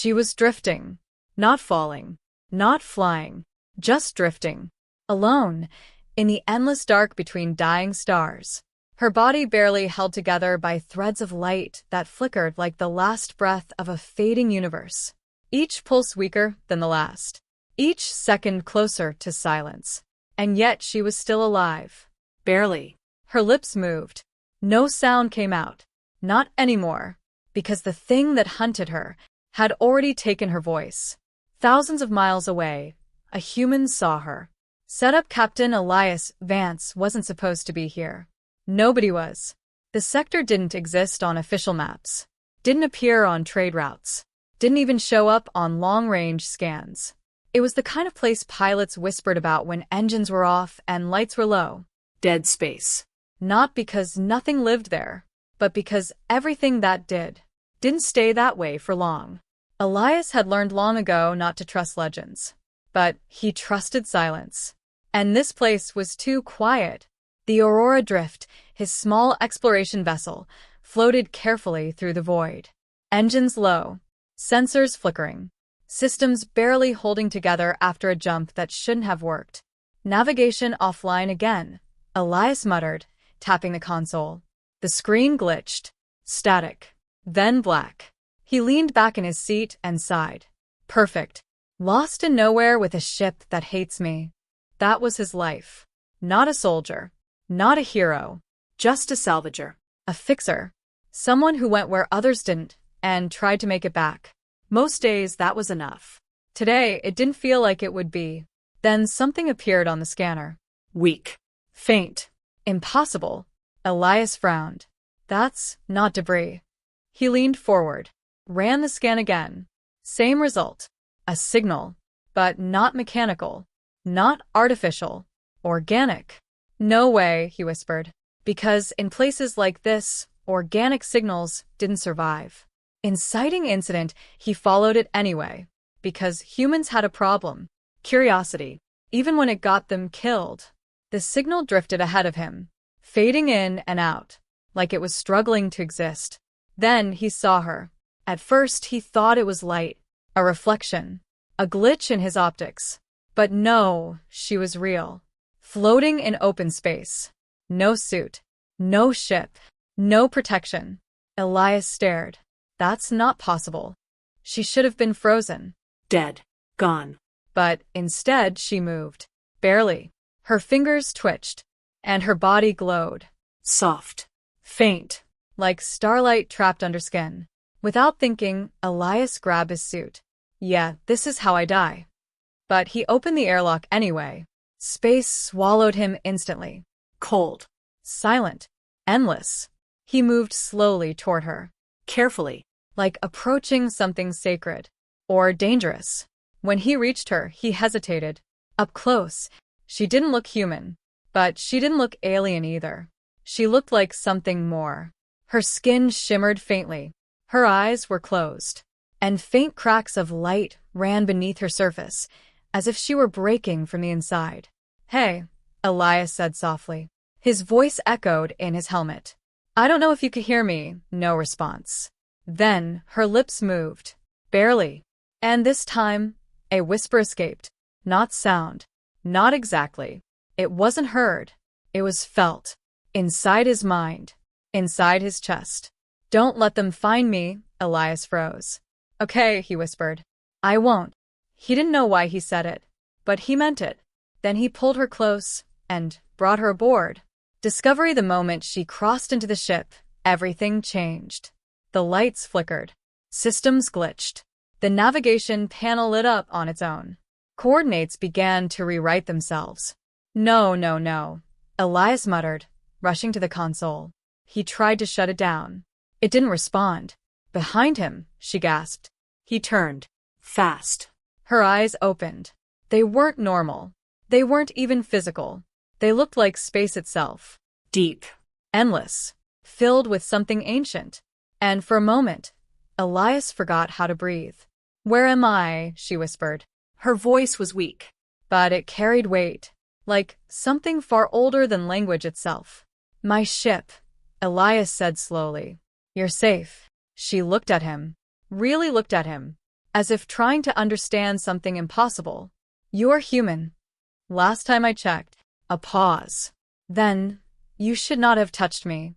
She was drifting. Not falling. Not flying. Just drifting. Alone, in the endless dark between dying stars. Her body barely held together by threads of light that flickered like the last breath of a fading universe. Each pulse weaker than the last. Each second closer to silence. And yet she was still alive. Barely. Her lips moved. No sound came out. Not anymore. Because the thing that hunted her had already taken her voice. Thousands of miles away, a human saw her. Set up Captain Elias Vance wasn't supposed to be here. Nobody was. The sector didn't exist on official maps. Didn't appear on trade routes. Didn't even show up on long-range scans. It was the kind of place pilots whispered about when engines were off and lights were low. Dead space. Not because nothing lived there, but because everything that didn't stay that way for long. Elias had learned long ago not to trust legends. But he trusted silence. And this place was too quiet. The Aurora Drift, his small exploration vessel, floated carefully through the void. Engines low. Sensors flickering. Systems barely holding together after a jump that shouldn't have worked. Navigation offline again, Elias muttered, tapping the console. The screen glitched. Static. Then black. He leaned back in his seat and sighed. Perfect. Lost in nowhere with a ship that hates me. That was his life. Not a soldier. Not a hero. Just a salvager. A fixer. Someone who went where others didn't and tried to make it back. Most days that was enough. Today it didn't feel like it would be. Then something appeared on the scanner. Weak. Faint. Impossible. Elias frowned. That's not debris. He leaned forward. Ran the scan again. Same result. A signal. But not mechanical. Not artificial. Organic. No way, he whispered. Because in places like this, organic signals didn't survive. Inciting incident, he followed it anyway. Because humans had a problem. Curiosity. Even when it got them killed. The signal drifted ahead of him. Fading in and out. Like it was struggling to exist. Then he saw her. At first he thought it was light. A reflection. A glitch in his optics. But no, she was real. Floating in open space. No suit. No ship. No protection. Elias stared. That's not possible. She should have been frozen. Dead. Gone. But instead she moved. Barely. Her fingers twitched. And her body glowed. Soft. Faint. Like starlight trapped under skin. Without thinking, Elias grabbed his suit. Yeah, this is how I die. But he opened the airlock anyway. Space swallowed him instantly. Cold. Silent. Endless. He moved slowly toward her. Carefully. Like approaching something sacred. Or dangerous. When he reached her, he hesitated. Up close. She didn't look human. But she didn't look alien either. She looked like something more. Her skin shimmered faintly. Her eyes were closed. And faint cracks of light ran beneath her surface, as if she were breaking from the inside. Hey, Elias said softly. His voice echoed in his helmet. I don't know if you could hear me. No response. Then her lips moved. Barely. And this time, a whisper escaped. Not sound. Not exactly. It wasn't heard. It was felt. Inside his mind. Inside his chest. Don't let them find me, Elias froze. Okay, he whispered. I won't. He didn't know why he said it, but he meant it. Then he pulled her close and brought her aboard. Discovery the moment she crossed into the ship, everything changed. The lights flickered. Systems glitched. The navigation panel lit up on its own. Coordinates began to rewrite themselves. No, no, no, Elias muttered, rushing to the console. He tried to shut it down. It didn't respond. Behind him, she gasped. He turned. Fast. Her eyes opened. They weren't normal. They weren't even physical. They looked like space itself. Deep. Endless. Filled with something ancient. And for a moment, Elias forgot how to breathe. Where am I? She whispered. Her voice was weak, but it carried weight, like something far older than language itself. My ship, Elias said slowly. You're safe. She looked at him. Really looked at him. as if trying to understand something impossible. "You're human. Last time I checked." A pause. "Then, you should not have touched me."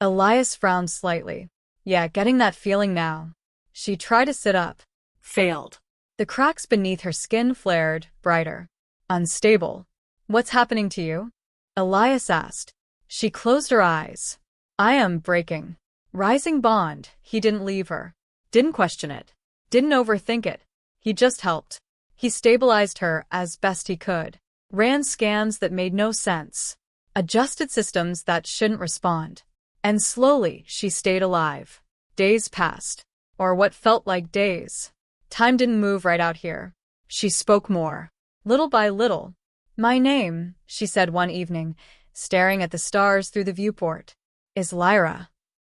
Elias frowned slightly. "Yeah, getting that feeling now." She tried to sit up. Failed. The cracks beneath her skin flared, brighter. "Unstable. What's happening to you?" Elias asked. She closed her eyes. "I am breaking." Rising bond, he didn't leave her. Didn't question it. Didn't overthink it. He just helped. He stabilized her as best he could. Ran scans that made no sense. Adjusted systems that shouldn't respond. And slowly, she stayed alive. Days passed. Or what felt like days. Time didn't move right out here. She spoke more. Little by little. "My name," she said one evening, staring at the stars through the viewport, "is Lyra."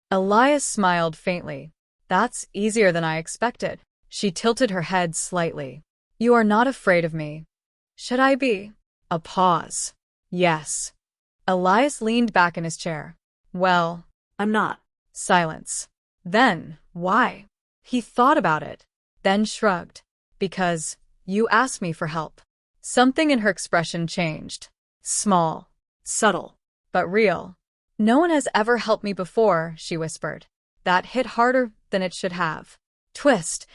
Elias smiled faintly. "That's easier than I expected." She tilted her head slightly. "You are not afraid of me." "Should I be?" A pause. "Yes." Elias leaned back in his chair. "Well, I'm not." Silence. "Then, why?" He thought about it, then shrugged. "Because you asked me for help." Something in her expression changed. Small, subtle, but real. "No one has ever helped me before," she whispered. That hit harder than it should have. Twist.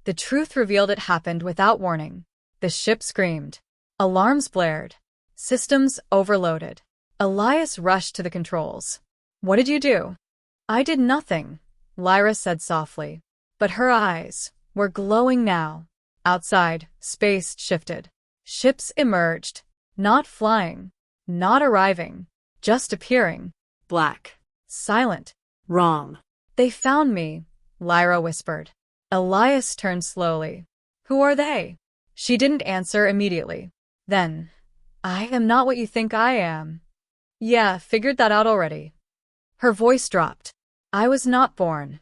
The truth revealed it happened without warning. The ship screamed. Alarms blared. Systems overloaded. Elias rushed to the controls. "What did you do?" "I did nothing," Lyra said softly. But her eyes were glowing now. Outside, space shifted. Ships emerged. Not flying. Not arriving. Just appearing. Black. Silent. Wrong. "They found me," Lyra whispered. Elias turned slowly. "Who are they?" She didn't answer immediately. Then, "I am not what you think I am." "Yeah, figured that out already." Her voice dropped. "I was not born."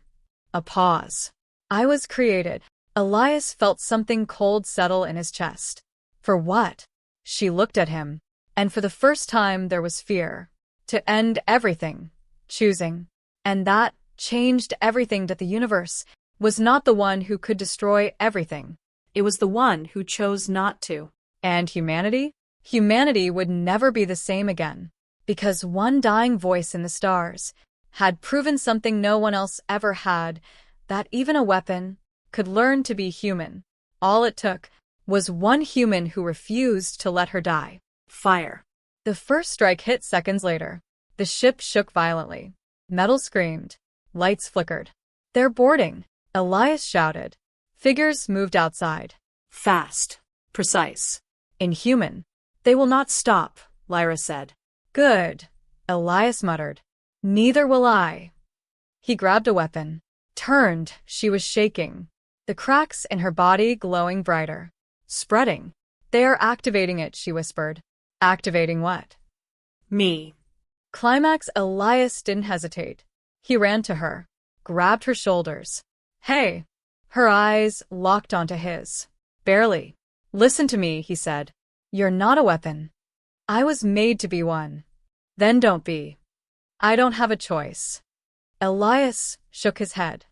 A pause. "I was created." Elias felt something cold settle in his chest. For what? She looked at him, and for the first time there was fear. To end everything. Choosing. And that changed everything. That the universe was not the one who could destroy everything. It was the one who chose not to. And humanity? Humanity would never be the same again. Because one dying voice in the stars had proven something no one else ever had, that even a weapon could learn to be human. All it took was one human who refused to let her die. Fire. The first strike hit seconds later. The ship shook violently. Metal screamed. Lights flickered. "They're boarding," Elias shouted. Figures moved outside. Fast. Precise. Inhuman. "They will not stop," Lyra said. "Good," Elias muttered. "Neither will I." He grabbed a weapon. Turned. She was shaking. The cracks in her body glowing brighter. Spreading. "They are activating it," she whispered. "Activating what?" "Me." Climax. Elias didn't hesitate. He ran to her. Grabbed her shoulders. "Hey." Her eyes locked onto his. "Barely." "Listen to me," he said. "You're not a weapon. I was made to be one." "Then don't be." "I don't have a choice." Elias shook his head.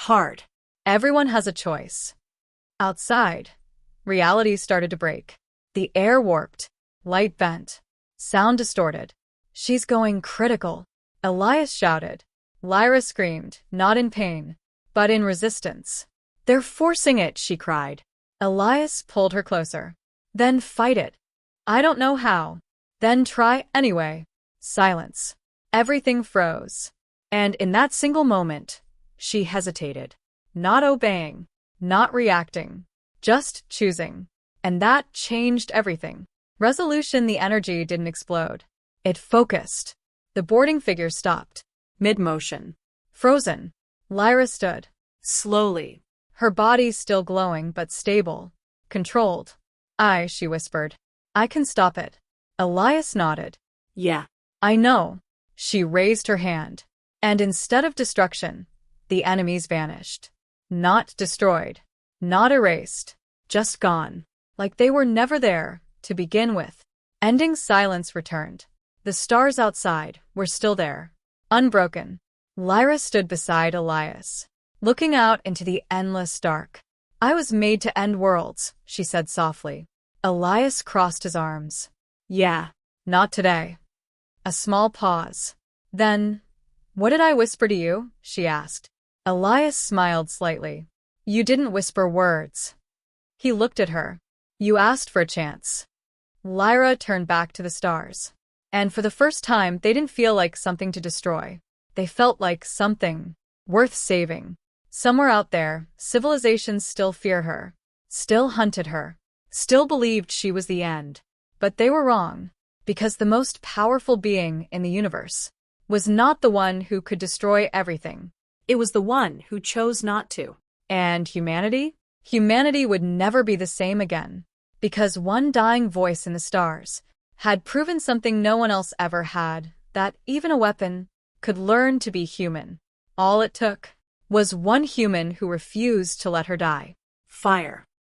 Hard. "Everyone has a choice." Outside, reality started to break. The air warped. Light bent. Sound distorted. "She's going critical," Elias shouted. Lyra screamed, not in pain, but in resistance. "They're forcing it," she cried. Elias pulled her closer. "Then fight it." "I don't know how." "Then try anyway." Silence. Everything froze. And in that single moment, she hesitated. Not obeying. Not reacting. Just choosing. And that changed everything. Resolution. The energy didn't explode. It focused. The boarding figure stopped. Mid-motion. Frozen. Lyra stood. Slowly. Her body still glowing but stable. Controlled. She whispered. "I can stop it." Elias nodded. "Yeah. I know." She raised her hand. And instead of destruction, the enemies vanished. Not destroyed. Not erased. Just gone. Like they were never there, to begin with. Ending. Silence returned. The stars outside were still there. Unbroken. Lyra stood beside Elias, looking out into the endless dark. I was made to end worlds, she said softly. Elias crossed his arms. Yeah, not today. A small pause. Then, what did I whisper to you? She asked. Elias smiled slightly. You didn't whisper words. He looked at her. You asked for a chance. Lyra turned back to the stars. And for the first time, they didn't feel like something to destroy. They felt like something worth saving. Somewhere out there, civilizations still fear her, still hunted her, still believed she was the end. But they were wrong, because the most powerful being in the universe was not the one who could destroy everything. It was the one who chose not to. And humanity? Humanity would never be the same again, because one dying voice in the stars had proven something no one else ever had, that even a weapon could learn to be human. All it took was one human who refused to let her die. Fire.